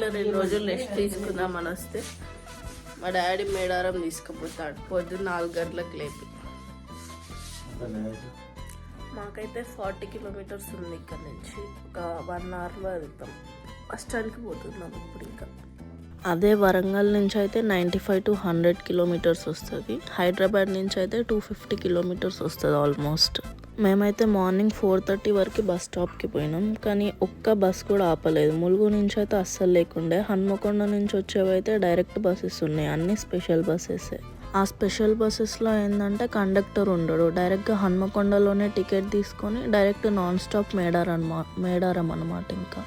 ఇంట్లో 2 రోజులు రెస్ట్ తీసుకుందామని వస్తే మా డాడీ మేడారం తీసుకుపోతాడు పొద్దున్న 4 గంటలకు లేపి. మాకైతే 40 కిలోమీటర్స్ ఉంది ఇక్కడ నుంచి, ఒక 1 అవర్లో వెళ్తాం. బస్ స్టాండ్కి పోతున్నాం ఇప్పుడు. ఇంకా అదే వరంగల్ నుంచి అయితే 95 to 100 కిలోమీటర్స్ వస్తుంది. హైదరాబాద్ నుంచి అయితే 250 కిలోమీటర్స్ వస్తుంది ఆల్మోస్ట్. మేమైతే మార్నింగ్ 4:30 వరకు బస్ స్టాప్కి పోయినాం, కానీ ఒక్క బస్ కూడా ఆపలేదు. ములుగు నుంచి అయితే అస్సలు లేకుండే. హన్మకొండ నుంచి వచ్చేవైతే డైరెక్ట్ బస్సెస్ ఉన్నాయి, అన్ని స్పెషల్ బస్సెసే. ఆ స్పెషల్ బస్సెస్లో ఏంటంటే కండక్టర్ ఉండడు, డైరెక్ట్గా హన్మకొండలోనే టికెట్ తీసుకొని డైరెక్ట్ నాన్ స్టాప్ మేడారం అన్నమాట. ఇంకా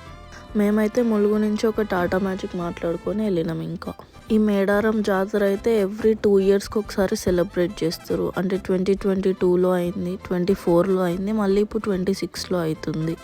మేమైతే ములుగు నుంచి ఒక టాటా మ్యాజిక్ మాట్లాడుకొని వెళ్ళినాం. ఇంకా ఈ మేడారం జాతర అయితే ఎవ్రీ 2 ఇయర్స్కి ఒకసారి సెలబ్రేట్ చేస్తారు. అంటే 2022లో అయింది, 24లో అయింది, మళ్ళీ ఇప్పుడు 26లో అవుతుంది.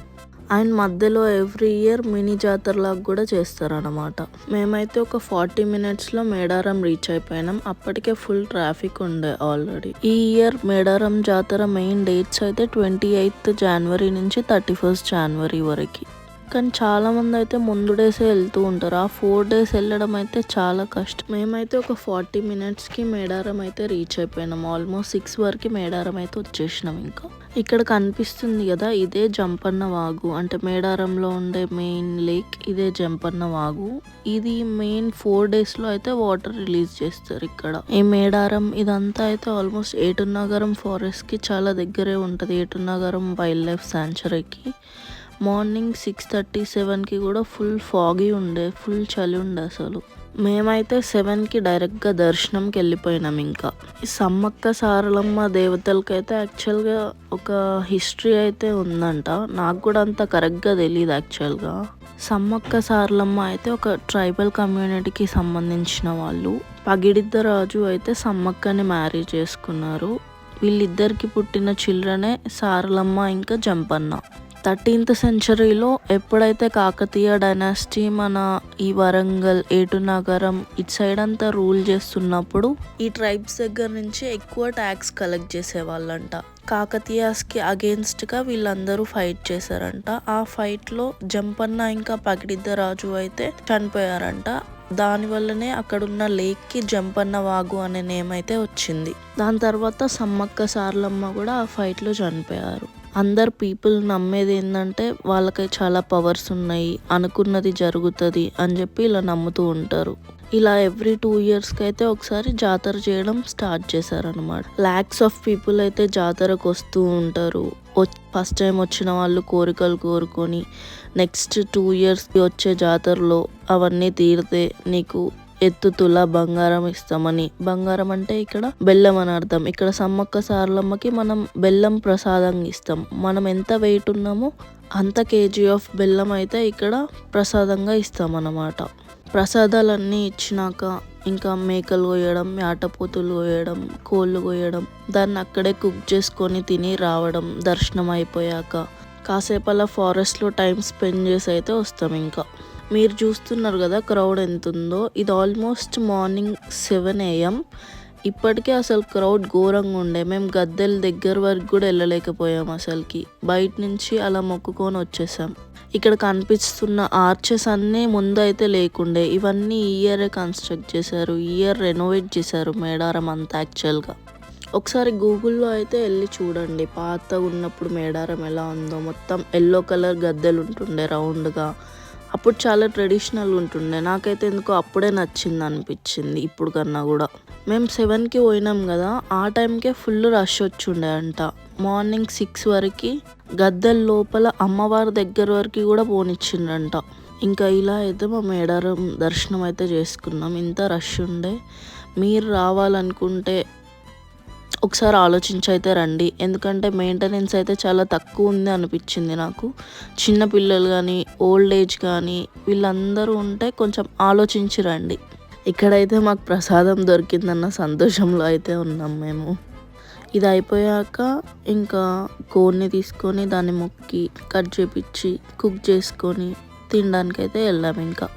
అండ్ మధ్యలో ఎవ్రీ ఇయర్ మినీ జాతరలాగా కూడా చేస్తారన్నమాట. మేమైతే ఒక 40 మినిట్స్లో మేడారం రీచ్ అయిపోయినాం. అప్పటికే ఫుల్ ట్రాఫిక్ ఉండే ఆల్రెడీ. ఈ ఇయర్ మేడారం జాతర మెయిన్ డేట్స్ అయితే 28th జనవరి నుంచి 31st జనవరి వరకు. కానీ చాలా మంది అయితే ముందు డేసే వెళ్తూ ఉంటారు. ఆ 4 days వెళ్ళడం అయితే చాలా కష్టం. మేమైతే ఒక 40 మినిట్స్కి మేడారం అయితే రీచ్ అయిపోయినాం. ఆల్మోస్ట్ 6 వరకు మేడారం అయితే వచ్చేసినాం. ఇంకా ఇక్కడ కనిపిస్తుంది కదా, ఇదే జంపన్న వాగు. అంటే మేడారంలో ఉండే మెయిన్ లేక్ ఇదే జంపన్న వాగు. ఇది మెయిన్ 4 daysలో అయితే వాటర్ రిలీజ్ చేస్తారు ఇక్కడ. ఈ మేడారం ఇదంతా అయితే ఆల్మోస్ట్ ఏటున్నగరం ఫారెస్ట్కి చాలా దగ్గరే ఉంటుంది, ఏటున్నగరం వైల్డ్ లైఫ్ శాంచురీకి. మార్నింగ్ 6:37కి కూడా ఫుల్ ఫాగీ ఉండే, ఫుల్ చలి ఉండే అసలు. మేమైతే 7కి డైరెక్ట్గా దర్శనంకి వెళ్ళిపోయినాం. ఇంకా ఈ సమ్మక్క సారలమ్మ దేవతలకైతే యాక్చువల్గా ఒక హిస్టరీ అయితే ఉందంట, నాకు కూడా అంత కరెక్ట్గా తెలియదు. యాక్చువల్గా సమ్మక్క సారలమ్మ అయితే ఒక ట్రైబల్ కమ్యూనిటీకి సంబంధించిన వాళ్ళు. పగిడిద్ద రాజు అయితే సమ్మక్కని మ్యారీ చేసుకున్నారు. వీళ్ళిద్దరికి పుట్టిన చిల్డ్రనే సారలమ్మ ఇంకా జంపన్న. 13th centuryలో ఎప్పుడైతే కాకతీయ డైనాసిటీ మన ఈ వరంగల్, ఏటునగరం ఇటు సైడ్ అంతా రూల్ చేస్తున్నప్పుడు ఈ ట్రైబ్స్ దగ్గర నుంచి ఎక్కువ ట్యాక్స్ కలెక్ట్ చేసేవాళ్ళంట. కాకతీయాస్కి అగేన్స్ట్గా వీళ్ళందరూ ఫైట్ చేశారంట. ఆ ఫైట్లో జంపన్న ఇంకా పగిడిద్ద రాజు అయితే చనిపోయారంట. దానివల్లనే అక్కడున్న లేక్కి జంపన్న వాగు అనే నేమ్ అయితే వచ్చింది. దాని తర్వాత సమ్మక్క సారలమ్మ కూడా ఆ ఫైట్లో చనిపోయారు. అందరు పీపుల్ నమ్మేది ఏంటంటే వాళ్ళకి చాలా పవర్స్ ఉన్నాయి, అనుకున్నది జరుగుతుంది అని చెప్పి ఇలా నమ్ముతూ ఉంటారు. ఇలా ఎవ్రీ 2 ఇయర్స్కి అయితే ఒకసారి జాతర చేయడం స్టార్ట్ చేశారనమాట. లాక్స్ ఆఫ్ పీపుల్ అయితే జాతరకు వస్తూ ఉంటారు. ఫస్ట్ టైం వచ్చిన వాళ్ళు కోరికలు కోరుకొని నెక్స్ట్ 2 ఇయర్స్కి వచ్చే జాతరలో అవన్నీ తీరితే నీకు ఎత్తుతులా బంగారం ఇస్తామని. బంగారం అంటే ఇక్కడ బెల్లం అని అర్థం. ఇక్కడ సమ్మక్క సారలమ్మకి మనం బెల్లం ప్రసాదంగా ఇస్తాం. మనం ఎంత వెయిట్ ఉన్నామో అంత కేజీ ఆఫ్ బెల్లం అయితే ఇక్కడ ప్రసాదంగా ఇస్తాం అన్నమాట. ప్రసాదాలన్నీ ఇచ్చినాక ఇంకా మేకలు కోయడం, యాటపోతులు కోయడం, కోళ్ళు కోయడం, దాన్ని అక్కడే కుక్ చేసుకొని తిని రావడం. దర్శనం అయిపోయాక కాసేపు అలా ఫారెస్ట్లో టైం స్పెండ్ చేసి అయితే వస్తాం. ఇంకా మీరు చూస్తున్నారు కదా క్రౌడ్ ఎంత ఉందో. ఇది ఆల్మోస్ట్ మార్నింగ్ 7 AM. ఇప్పటికే అసలు క్రౌడ్ ఘోరంగా ఉండే. మేము గద్దెల దగ్గర వరకు కూడా వెళ్ళలేకపోయాం అసలుకి. బయట నుంచి అలా మొక్కుకొని వచ్చేసాం. ఇక్కడ కనిపిస్తున్న ఆర్చెస్ అన్నీ ముందు అయితే లేకుండే, ఇవన్నీ ఈ ఇయరే కన్స్ట్రక్ట్ చేశారు, ఈ ఇయర్ రెనోవేట్ చేశారు మేడారం అంతా. యాక్చువల్గా ఒకసారి గూగుల్లో అయితే వెళ్ళి చూడండి, పాత ఉన్నప్పుడు మేడారం ఎలా ఉందో. మొత్తం ఎల్లో కలర్ గద్దెలు ఉంటుండే రౌండ్గా. అప్పుడు చాలా ట్రెడిషనల్ ఉంటుండే. నాకైతే ఎందుకో అప్పుడే నచ్చింది అనిపించింది ఇప్పుడు కన్నా కూడా. మేము 7కి పోయినాం కదా, ఆ టైంకే ఫుల్ రష్ వచ్చిండే అంట. మార్నింగ్ 6 వరకు గద్దెల లోపల అమ్మవారి దగ్గర వరకు కూడా పోనిచ్చిండ్రంట. ఇంకా ఇలా అయితే మా మేడారం దర్శనం అయితే చేసుకున్నాం. ఇంత రష్ ఉండే. మీరు రావాలనుకుంటే ఒకసారి ఆలోచించి అయితే రండి. ఎందుకంటే మెయింటెనెన్స్ అయితే చాలా తక్కువ ఉంది అనిపించింది నాకు. చిన్న పిల్లలు కానీ ఓల్డ్ ఏజ్ కానీ వీళ్ళందరూ ఉంటే కొంచెం ఆలోచించి రండి. ఇక్కడైతే మాకు ప్రసాదం దొరికిందన్న సంతోషంలో అయితే ఉన్నాం మేము. ఇది అయిపోయాక ఇంకా కోడిని తీసుకొని దాన్ని మొక్కి కట్ చేపించి కుక్ చేసుకొని తినడానికైతే వెళ్ళాము. ఇంకా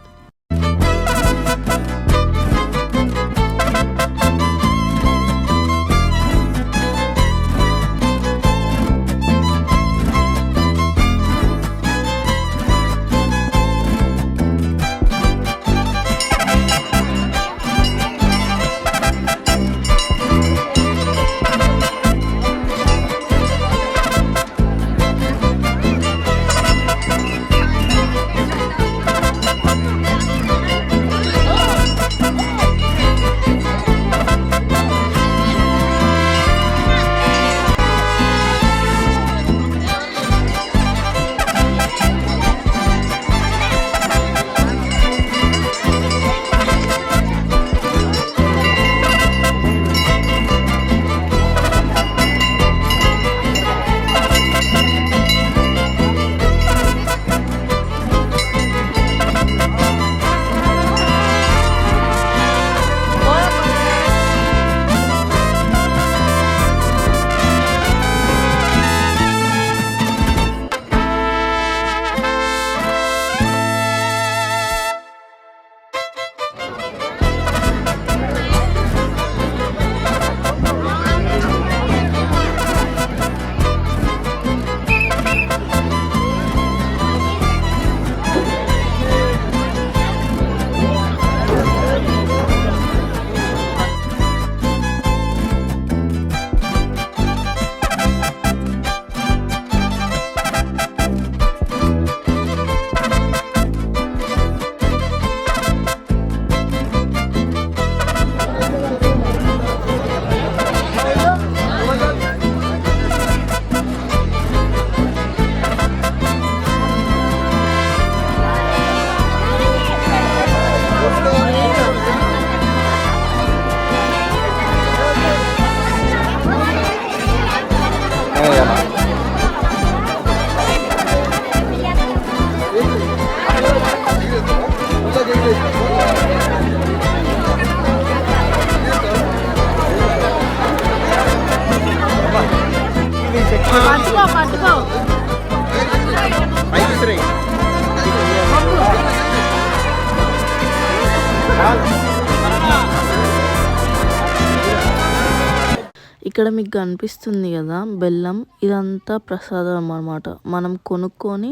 ఇక్కడ మీకు కనిపిస్తుంది కదా బెల్లం, ఇదంతా ప్రసాదం అన్నమాట. మనం కొనుక్కొని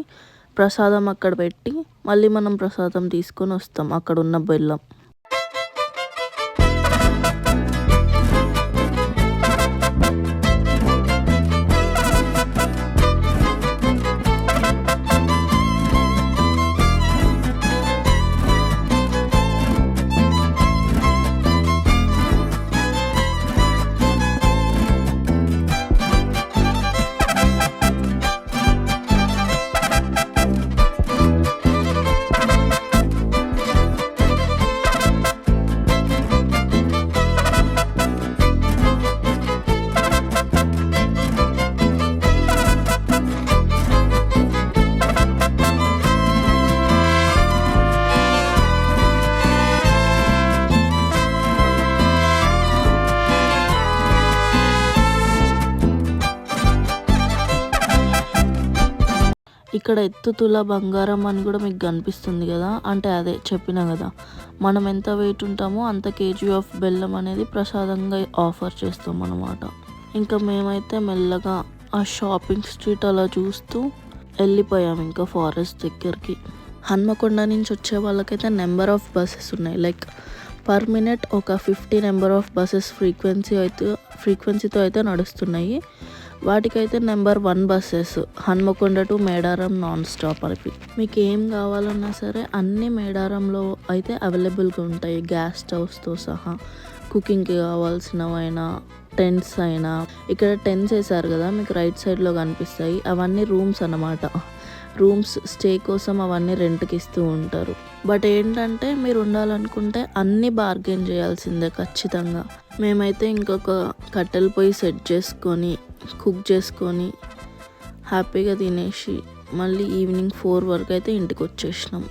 ప్రసాదం అక్కడ పెట్టి మళ్ళీ మనం ప్రసాదం తీసుకొని వస్తాం అక్కడ ఉన్న బెల్లం. ఇక్కడ ఎత్తుతుల బంగారం అని కూడా మీకు కనిపిస్తుంది కదా, అంటే అదే చెప్పిన కదా, మనం ఎంత వెయిట్ ఉంటామో అంత కేజీ ఆఫ్ బెల్లం అనేది ప్రసాదంగా ఆఫర్ చేస్తాం అన్నమాట. ఇంకా మేమైతే మెల్లగా ఆ షాపింగ్ స్ట్రీట్ అలా చూస్తూ వెళ్ళిపోయాం ఇంకా ఫారెస్ట్ దగ్గరికి. హన్మకొండ నుంచి వచ్చే వాళ్ళకైతే నెంబర్ ఆఫ్ బస్సెస్ ఉన్నాయి. లైక్ పర్ మినిట్ ఒక 50 నెంబర్ ఆఫ్ బస్సెస్ ఫ్రీక్వెన్సీతో అయితే నడుస్తున్నాయి. వాటికైతే number 1 buses Hanamkonda to Medaram non stop అని. మీకు ఏం కావాలన్నా సరే అన్నీ మేడారంలో అయితే అవైలబుల్గా ఉంటాయి. గ్యాస్ స్టవ్స్తో సహా, కుకింగ్కి కావాల్సినవైనా, టెంట్స్ అయినా. ఇక్కడ టెంట్స్ వేసారు కదా మీకు రైట్ సైడ్లో కనిపిస్తాయి, అవన్నీ రూమ్స్ అన్నమాట. రూమ్స్ స్టే కోసం అవన్నీ రెంట్కి ఇస్తూ ఉంటారు. బట్ ఏంటంటే మీరు ఉండాలనుకుంటే అన్నీ బార్గెన్ చేయాల్సిందే ఖచ్చితంగా. మేమైతే ఇంకొక కట్టెల పొయ్యి సెట్ చేసుకొని కుక్ చేసుకొని హ్యాపీగా తినేసి మళ్ళీ ఈవినింగ్ 4 వరకు అయితే ఇంటికి వచ్చేసినాం.